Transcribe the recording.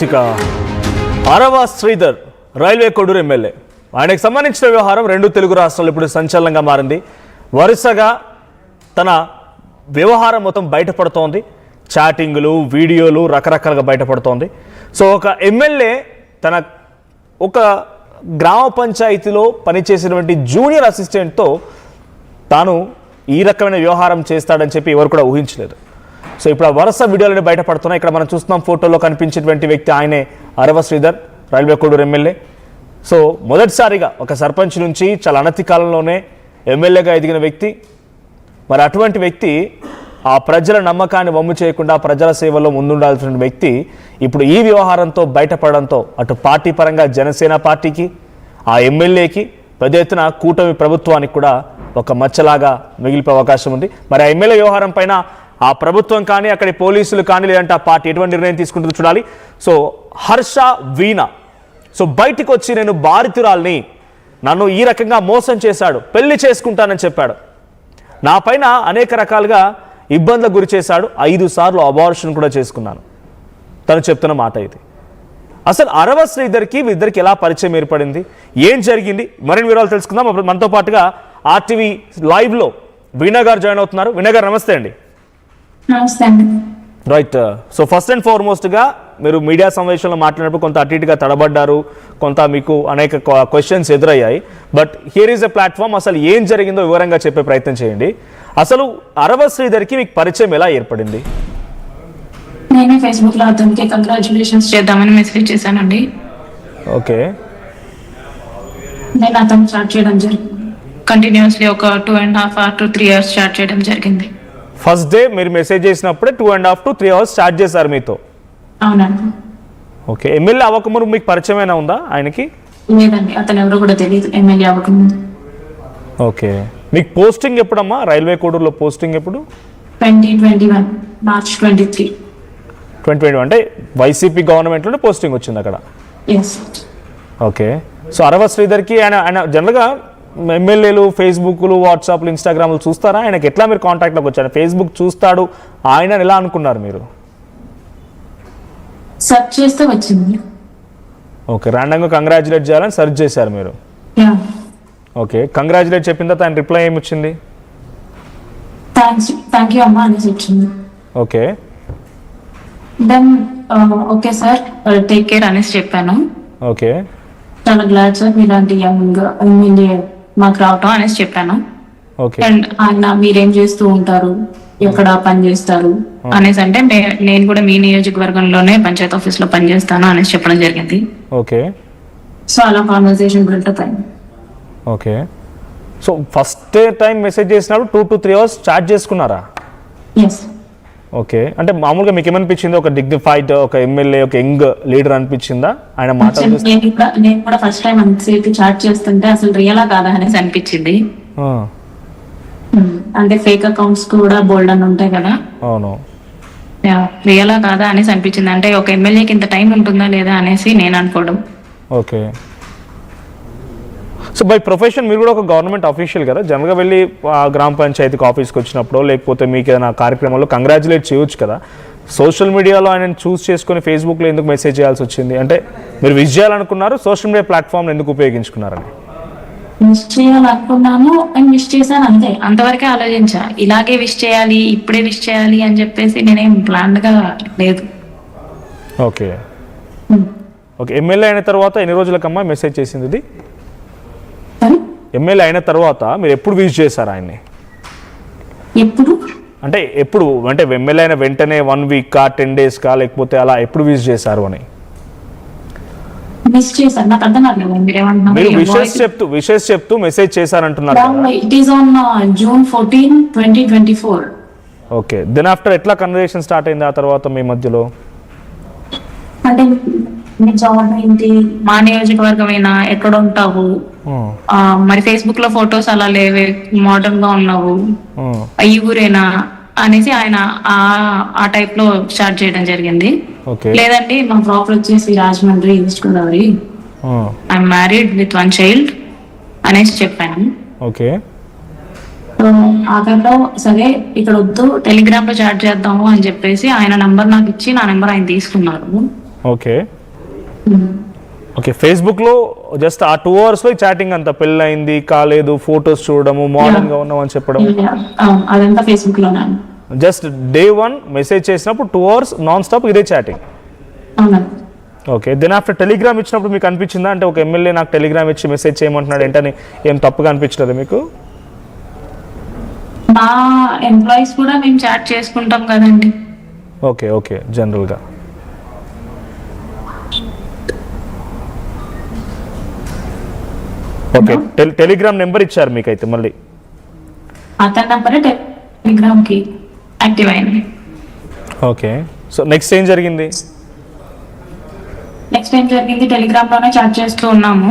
Right. ఇక అరవ Sridhar railway Koduru MLA, ఆయనకు సంబంధించిన వ్యవహారం రెండు తెలుగు రాష్ట్రాలు ఇప్పుడు సంచలనంగా మారింది. వరుసగా తన వ్యవహారం మొత్తం బయటపడుతోంది. చాటింగులు, వీడియోలు రకరకాలుగా బయటపడుతోంది. సో ఒక ఎమ్మెల్యే తన ఒక గ్రామ పంచాయతీలో పనిచేసినటువంటి జూనియర్ అసిస్టెంట్తో తాను ఈ రకమైన వ్యవహారం చేస్తాడని చెప్పి ఎవరు కూడా ఊహించలేదు. సో ఇప్పుడు ఆ వరుస వీడియోలని బయటపడుతున్నాయి. ఇక్కడ మనం చూస్తున్నాం, ఫోటోలో కనిపించేటువంటి వ్యక్తి ఆయనే Arava Sridhar, railway Koduru MLA. So మొదటిసారిగా ఒక సర్పంచ్ నుంచి చాలా అనతి కాలంలోనే ఎమ్మెల్యేగా ఎదిగిన వ్యక్తి. మరి అటువంటి వ్యక్తి ఆ ప్రజల నమ్మకాన్ని వమ్ము చేయకుండా ప్రజల సేవలో ముందుండాల్సిన వ్యక్తి ఇప్పుడు ఈ వ్యవహారంతో బయటపడడంతో అటు పార్టీ పరంగా జనసేన పార్టీకి, ఆ ఎమ్మెల్యేకి, పెద్ద ఎత్తున కూటమి ప్రభుత్వానికి కూడా ఒక మచ్చలాగా మిగిలిపోయే అవకాశం ఉంది. మరి ఆ ఎమ్మెల్యే వ్యవహారం పైన ఆ ప్రభుత్వం కానీ, అక్కడి పోలీసులు కానీ, లేదంటే ఆ పార్టీ ఎటువంటి నిర్ణయం తీసుకుంటుందో చూడాలి. సో హర్ష వీణ సో బయటికి వచ్చి నేను బాధితురాల్ని, నన్ను ఈ రకంగా మోసం చేశాడు, పెళ్లి చేసుకుంటానని చెప్పాడు, నా పైన అనేక రకాలుగా ఇబ్బందులకు గురి చేశాడు, 5 సార్లు అబార్షన్ కూడా చేసుకున్నాను, తను చెప్తున్న మాట ఇది. అసలు అరవ శ్రీధర్కి ఇద్దరికి ఎలా పరిచయం ఏర్పడింది, ఏం జరిగింది, మరిన్ని వివరాలు తెలుసుకుందాం. మనతో పాటుగా ఆర్టీవీ లైవ్లో వీణా గారు జాయిన్ అవుతున్నారు. వీణా గారు నమస్తే అండి. నమస్తే అండి. రైట్. సో ఫస్ట్ అండ్ ఫార్మోస్ట్గా మీరు మీడియా సమావేశంలో మాట్లాడినప్పుడు కొంత అటు ఇటుగా తడబడ్డారు, కొంత మీకు అనేక క్వశ్చన్స్ ఎదురయ్యాయి. But here is a platform, అసలు ఏం జరిగిందో వివరంగా చెప్పే ప్రయత్నం చేయండి. అసలు అరవ శ్రీధర్కి మీకు పరిచయం ఎలా ఏర్పడింది? నేనే ఫేస్బుక్ లో అతనికి కంగ్రాచులేషన్స్ చేద్దామని మెసేజ్ చేశానండి. ఓకే. నేను అతను స్టార్ట్ చేయడం జరిగింది. కంటిన్యూస్లీ ఒక 2.5 hours to 3 hours స్టార్ట్ చేయడం జరిగింది. ఫస్ట్ డే మీరు మెసేజ్ చేసినప్పుడే 2.5 to 3 hours స్టార్ట్ చేశారు మీతో? అవునండి. ఓకే. ఎమ్మెల్యే అవ్వకముందు మీకు పరిచయమైనా ఉందా ఆయనకి? లేదండి, అతను ఎవరో కూడా తెలియదు ఎమ్మెల్యే అవ్వకముందు. ఓకే. మీకు పోస్టింగ్ ఎప్పుడమ్మా రైల్వే కోడూరులో పోస్టింగ్ ఎప్పుడు? 2021 March 23. 2021 అంటే వైసీపీ గవర్నమెంట్లోనే పోస్టింగ్ వచ్చింది అక్కడ? ఎస్. ఓకే. సో అరవ శ్రీధర్కి ఆయన జనరల్గా ఎమ్మెల్యేలు ఫేస్బుక్లు, వాట్సాప్లు, ఇన్స్టాగ్రామ్లు చూస్తారా? ఆయనకి ఎట్లా మీరు కాంటాక్ట్లోకి వచ్చారు? ఫేస్బుక్ చూస్తాడు ఆయన ఎలా అనుకున్నారు మీరు? సెర్చ్ చేస్తే వచ్చింది. ఓకే. ర్యాండమ్గా కంగ్రాచులేట్ చేయాలని సెర్చ్ చేశారు మీరు? ఓకే. కంగ్రాచులేట్ చెప్పిన తర్వాత ఆయన రిప్లై ఏమి వచ్చింది? థ్యాంక్ యూ అమ్మా అనేసి వచ్చింది. Okay. Then okay sir, take care అనేసి చెప్పాను. ఓకే. చాలా గ్లాడ్ సార్ ఇలాంటి యంగ్ ఎమ్మెల్యే మాకు రావటం అనేసి చెప్పాను. ఓకే. అండ్ ఆయన మీరేం చేస్తూ ఉంటారు, ఎక్కడ పని చేస్తారు అనేసి అంటే నేను కూడా మీ నియోజకవర్గంలోనే పంచాయత్ ఆఫీస్ లో పనిచేస్తాను అనేసి చెప్పడం జరిగింది. ఓకే. సో అలా కాన్వర్సేషన్ బిల్డప్ అయింది. Okay. So first time message చేసినప్పుడు 2 to 3 hours చాట్ చేసుకున్నారా? ఎస్. ఓకే. అంటే మామూలుగా మీకు ఏమనిపించింది? ఒక డిగ్నిఫైడ్, ఒక ఎమ్మెల్యే, ఒక యంగ్ లీడర్ అనిపించిందా ఆయన మాటలు? నేను కూడా ఫస్ట్ టైం అంతసేపు చాట్ చేస్తుంటే అసలు రియలా కాదా అనేసి అనిపించింది. అంటే ఫేక్ అకౌంట్స్ కూడా బోల్డ్ అని ఉంటాయి కదా. అవును. రియలా కాదా అనేసి అనిపించింది. అంటే ఒక ఎమ్మెల్యేకి ఇంత టైం ఉంటుందా లేదా అనేసి నేను అనుకోవడం. ఓకే. సో బై ప్రొఫెషన్ మీరు కూడా ఒక గవర్నమెంట్ ఆఫీషియల్ కదా, జనరల్గా వెళ్ళి గ్రామ పంచాయతీకి ఆఫీస్కి వచ్చినప్పుడు లేకపోతే మీకు ఏదైనా కార్యక్రమంలో కంగ్రాచులేట్ చేయొచ్చు కదా. సోషల్ మీడియాలో ఆయన చూస్ చేసుకుని ఫేస్బుక్లో ఎందుకు మెసేజ్ చేయాల్సి వచ్చింది? అంటే మీరు విష్ చేయాలనుకున్నారు, సోషల్ మీడియా ప్లాట్ఫామ్ ఎందుకు ఉపయోగించుకున్నారని? విష్ చేయాలనుకున్నాను అండ్ విష్ చేశాను, అంతే. అంతవరకే ఆలోచించా. ఇలాగే విష్ చేయాలి, ఇప్పుడే విష్ చేయాలి అని చెప్పేసి నేనేం ప్లాన్గా లేదు. ఓకే. ఓకే. ఎమ్మెల్యే అయిన తర్వాత ఎన్ని రోజులకమ్మా మెసేజ్ చేసింది ఇది? ఎమ్మెల్యే అయిన తర్వాత మీరు ఎప్పుడు విష్ చేశారు ఆయన్ని? ఎప్పుడు అంటే ఎప్పుడు, అంటే ఎమ్మెల్యే అయిన వెంటనే 1 week 10 days లేకపోతే అలా ఎప్పుడు విష్ చేశారు అని? విష్ చేశారు, నాకు అర్థం కాలేదు మీరేమంటున్నారు. మీరు విషెస్ చెప్తూ మెసేజ్ చేశారంటున్నారు. It is on June 14, 2024. Okay. Then after ఎట్లా కన్వర్సేషన్ స్టార్ట్ అయింది ఆ తర్వాత మీ మధ్యలో? అంటే మీ జాబ్ ఏంటి, మా నియోజకవర్గమేనా, ఎక్కడ ఉంటావు, మరి ఫేస్బుక్ లో ఫొటోస్ అలా లేవే, మోడర్న్ గా ఉన్నావు, ఈ ఊరేనా అనేసి ఆయన ఆ టైప్ లో స్టార్ట్ చేయడం జరిగింది. లేదండి మా ప్రాపర్ వచ్చేసి Rajahmundry, east Godavari, I'm married with 1 child అనేసి చెప్పాను. ఓకే. ఆఖరిలో సరే ఇక్కడ వద్దు, టెలిగ్రామ్ లో చాట్ చేద్దాము అని చెప్పేసి ఆయన నంబర్ నాకు ఇచ్చి నా నెంబర్ ఆయన తీసుకున్నారు. ఓకే ఓకే, ఫేస్బుక్లో జస్ట్ ఆ 2 అవర్స్లో చాటింగ్ అంతా, పెళ్ళయింది కాలేదు, ఫొటోస్ చూడడము, మోడర్న్గా ఉన్నాం అని చెప్పడం, అదంతా ఫేస్బుక్ లోనే. జస్ట్ డే 1 మెసేజ్ చేసినప్పుడు 2 అవర్స్ నాన్ స్టాప్ ఇదే చాటింగ్. అవునండి. ఓకే, దెన్ ఆఫ్టర్ టెలిగ్రామ్ ఇచ్చినప్పుడు మీకు అనిపించిందా, అంటే ఒక ఎమ్మెల్యే నాకు టెలిగ్రామ్ ఇచ్చి మెసేజ్ చేయమంటున్నాడు ఏంటని ఏం తప్పుగా అనిపించలేదు మీకు? మా ఎంప్లాయీస్ కూడా మేము చాట్ చేసుకుంటాం కదండి. ఓకే ఓకే, జనరల్గా ఓకే. టెలిగ్రామ్ నెంబర్ ఇచ్చారు మీకైతే మళ్ళీ? అతని నంబరే టెలిగ్రామ్ కి యాక్టివ్ అయింది. ఓకే, సో నెక్స్ట్ ఏం జరిగింది? నెక్స్ట్ ఏం జరిగింది, టెలిగ్రామ్ లోనే చాట్ చేస్తూ ఉన్నాము.